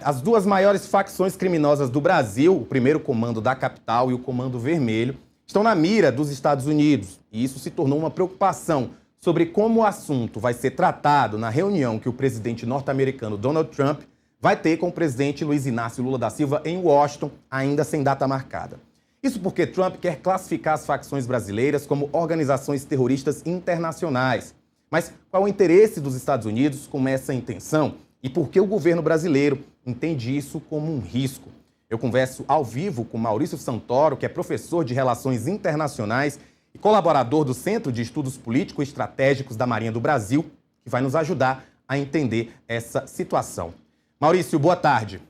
as duas maiores facções criminosas do Brasil, o primeiro comando da capital e o Comando Vermelho, estão na mira dos Estados Unidos. E isso se tornou uma preocupação sobre como o assunto vai ser tratado na reunião que o presidente norte-americano Donald Trump vai ter com o presidente Luiz Inácio Lula da Silva em Washington, ainda sem data marcada. Isso porque Trump quer classificar as facções brasileiras como organizações terroristas internacionais. Mas qual o interesse dos Estados Unidos com essa intenção? E por que o governo brasileiro entende isso como um risco? Eu converso ao vivo com Maurício Santoro, que é professor de Relações Internacionais e colaborador do Centro de Estudos Político-Estratégicos da Marinha do Brasil, que vai nos ajudar a entender essa situação. Maurício, boa tarde.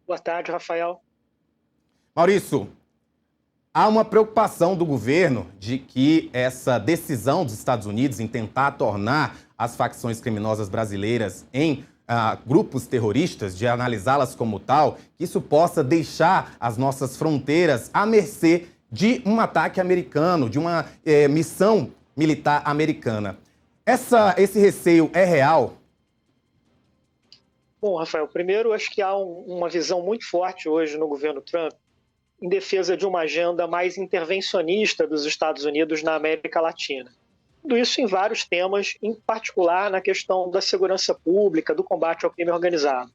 Boa tarde, Rafael. Maurício, há uma preocupação do governo de que essa decisão dos Estados Unidos em tentar tornar as facções criminosas brasileiras em grupos terroristas, de analisá-las como tal, que isso possa deixar as nossas fronteiras à mercê de um ataque americano, de uma missão militar americana. Esse receio é real? Bom, Rafael, primeiro acho que há uma visão muito forte hoje no governo Trump em defesa de uma agenda mais intervencionista dos Estados Unidos na América Latina. Tudo isso em vários temas, em particular na questão da segurança pública, do combate ao crime organizado.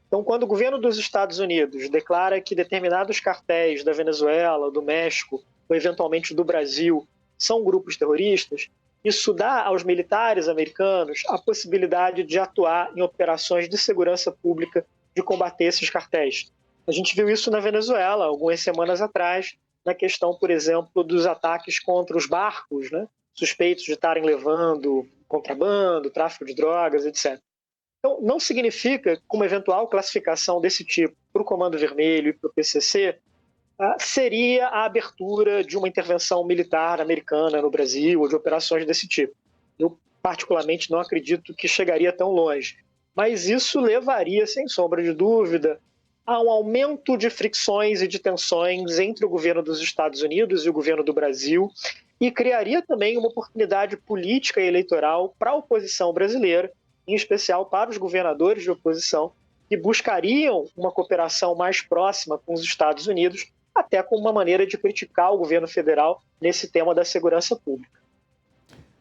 Então, quando o governo dos Estados Unidos declara que determinados cartéis da Venezuela, do México ou eventualmente do Brasil são grupos terroristas, isso dá aos militares americanos a possibilidade de atuar em operações de segurança pública de combater esses cartéis. A gente viu isso na Venezuela algumas semanas atrás, na questão, por exemplo, dos ataques contra os barcos, né, suspeitos de estarem levando contrabando, tráfico de drogas, etc. Então, não significa que uma eventual classificação desse tipo para o Comando Vermelho e para o PCC seria a abertura de uma intervenção militar americana no Brasil ou de operações desse tipo. Eu, particularmente, não acredito que chegaria tão longe. Mas isso levaria, sem sombra de dúvida, a um aumento de fricções e de tensões entre o governo dos Estados Unidos e o governo do Brasil e criaria também uma oportunidade política e eleitoral para a oposição brasileira, em especial para os governadores de oposição, que buscariam uma cooperação mais próxima com os Estados Unidos, até como uma maneira de criticar o governo federal nesse tema da segurança pública.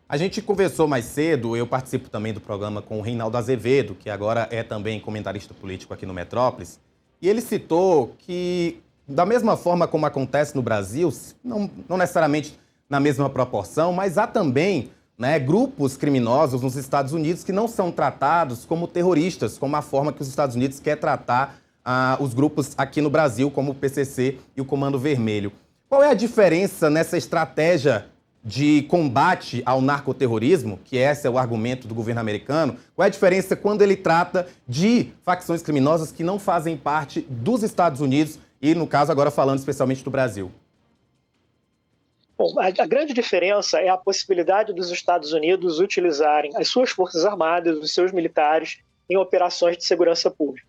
A gente conversou mais cedo, eu participo também do programa com o Reinaldo Azevedo, que agora é também comentarista político aqui no Metrópolis, e ele citou que, da mesma forma como acontece no Brasil, não necessariamente na mesma proporção, mas há também grupos criminosos nos Estados Unidos que não são tratados como terroristas, como a forma que os Estados Unidos quer tratar os grupos aqui no Brasil, como o PCC e o Comando Vermelho. Qual é a diferença nessa estratégia de combate ao narcoterrorismo, que esse é o argumento do governo americano? Qual é a diferença quando ele trata de facções criminosas que não fazem parte dos Estados Unidos e, no caso, agora falando especialmente do Brasil? Bom, a grande diferença é a possibilidade dos Estados Unidos utilizarem as suas forças armadas, os seus militares, em operações de segurança pública.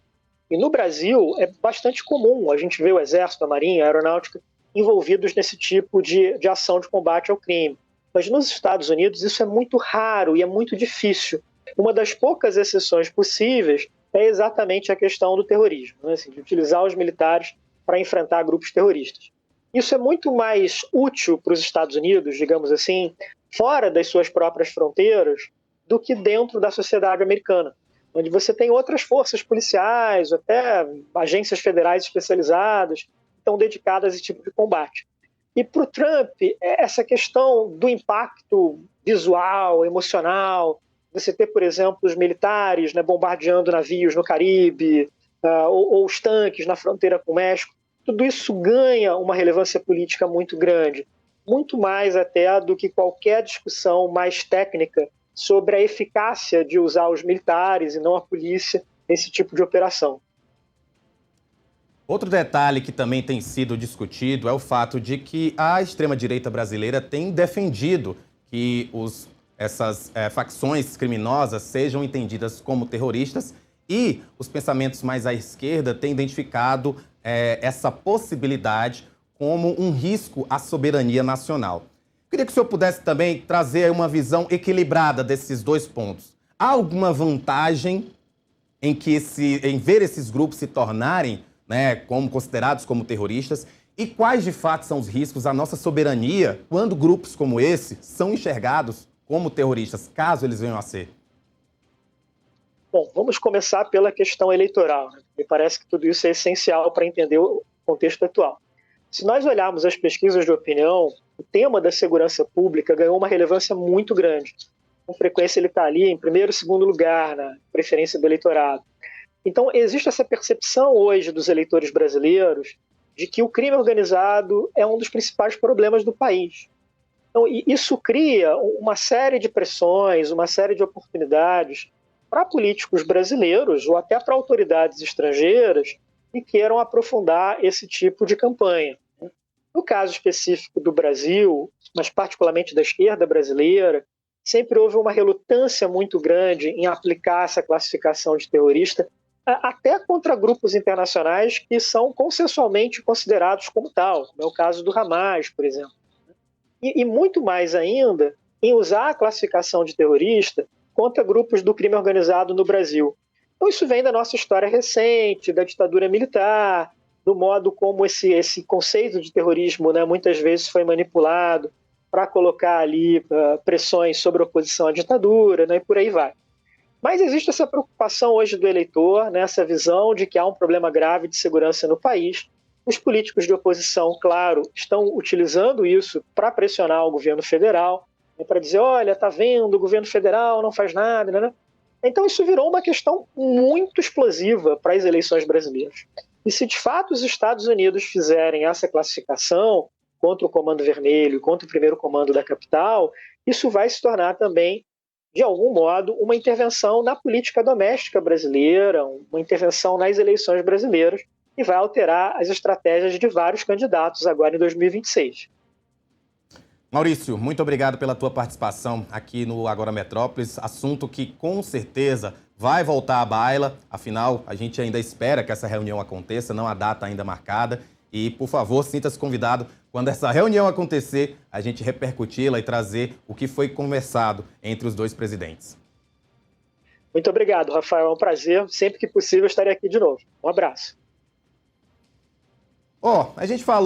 E no Brasil é bastante comum a gente ver o Exército, a Marinha, a Aeronáutica envolvidos nesse tipo de ação de combate ao crime. Mas nos Estados Unidos isso é muito raro e é muito difícil. Uma das poucas exceções possíveis é exatamente a questão do terrorismo, né? Assim, de utilizar os militares para enfrentar grupos terroristas. Isso é muito mais útil para os Estados Unidos, digamos assim, fora das suas próprias fronteiras, do que dentro da sociedade americana, onde você tem outras forças policiais, até agências federais especializadas, que estão dedicadas a esse tipo de combate. E para o Trump, essa questão do impacto visual, emocional, você ter, por exemplo, os militares bombardeando navios no Caribe, ou os tanques na fronteira com o México, tudo isso ganha uma relevância política muito grande, muito mais até do que qualquer discussão mais técnica sobre a eficácia de usar os militares e não a polícia nesse tipo de operação. Outro detalhe que também tem sido discutido é o fato de que a extrema-direita brasileira tem defendido que essas facções criminosas sejam entendidas como terroristas e os pensamentos mais à esquerda têm identificado essa possibilidade como um risco à soberania nacional. Queria que o senhor pudesse também trazer uma visão equilibrada desses dois pontos. Há alguma vantagem em ver esses grupos se tornarem, né, como considerados como terroristas? E quais, de fato, são os riscos à nossa soberania quando grupos como esse são enxergados como terroristas, caso eles venham a ser? Bom, vamos começar pela questão eleitoral, né? Me parece que tudo isso é essencial para entender o contexto atual. Se nós olharmos as pesquisas de opinião, o tema da segurança pública ganhou uma relevância muito grande. Com frequência ele está ali em primeiro e segundo lugar na preferência do eleitorado. Então, existe essa percepção hoje dos eleitores brasileiros de que o crime organizado é um dos principais problemas do país. Então, isso cria uma série de pressões, uma série de oportunidades para políticos brasileiros ou até para autoridades estrangeiras que queiram aprofundar esse tipo de campanha. No caso específico do Brasil, mas particularmente da esquerda brasileira, sempre houve uma relutância muito grande em aplicar essa classificação de terrorista, até contra grupos internacionais que são consensualmente considerados como tal, como é o caso do Hamas, por exemplo. E muito mais ainda em usar a classificação de terrorista contra grupos do crime organizado no Brasil. Então isso vem da nossa história recente, da ditadura militar, do modo como esse conceito de terrorismo, né, muitas vezes foi manipulado para colocar ali pressões sobre a oposição à ditadura, né, e por aí vai. Mas existe essa preocupação hoje do eleitor, né, essa visão de que há um problema grave de segurança no país. Os políticos de oposição, claro, estão utilizando isso para pressionar o governo federal, né, para dizer, olha, está vendo, o governo federal não faz nada, né? Então isso virou uma questão muito explosiva para as eleições brasileiras. E se de fato os Estados Unidos fizerem essa classificação contra o Comando Vermelho e contra o primeiro comando da capital, isso vai se tornar também, de algum modo, uma intervenção na política doméstica brasileira, uma intervenção nas eleições brasileiras, e vai alterar as estratégias de vários candidatos agora em 2026. Maurício, muito obrigado pela tua participação aqui no Agora Metrópolis, assunto que com certeza vai voltar à baila, afinal a gente ainda espera que essa reunião aconteça, não há data ainda marcada, e por favor sinta-se convidado quando essa reunião acontecer, a gente repercuti-la e trazer o que foi conversado entre os dois presidentes. Muito obrigado, Rafael, é um prazer, sempre que possível estarei aqui de novo. Um abraço. A gente falou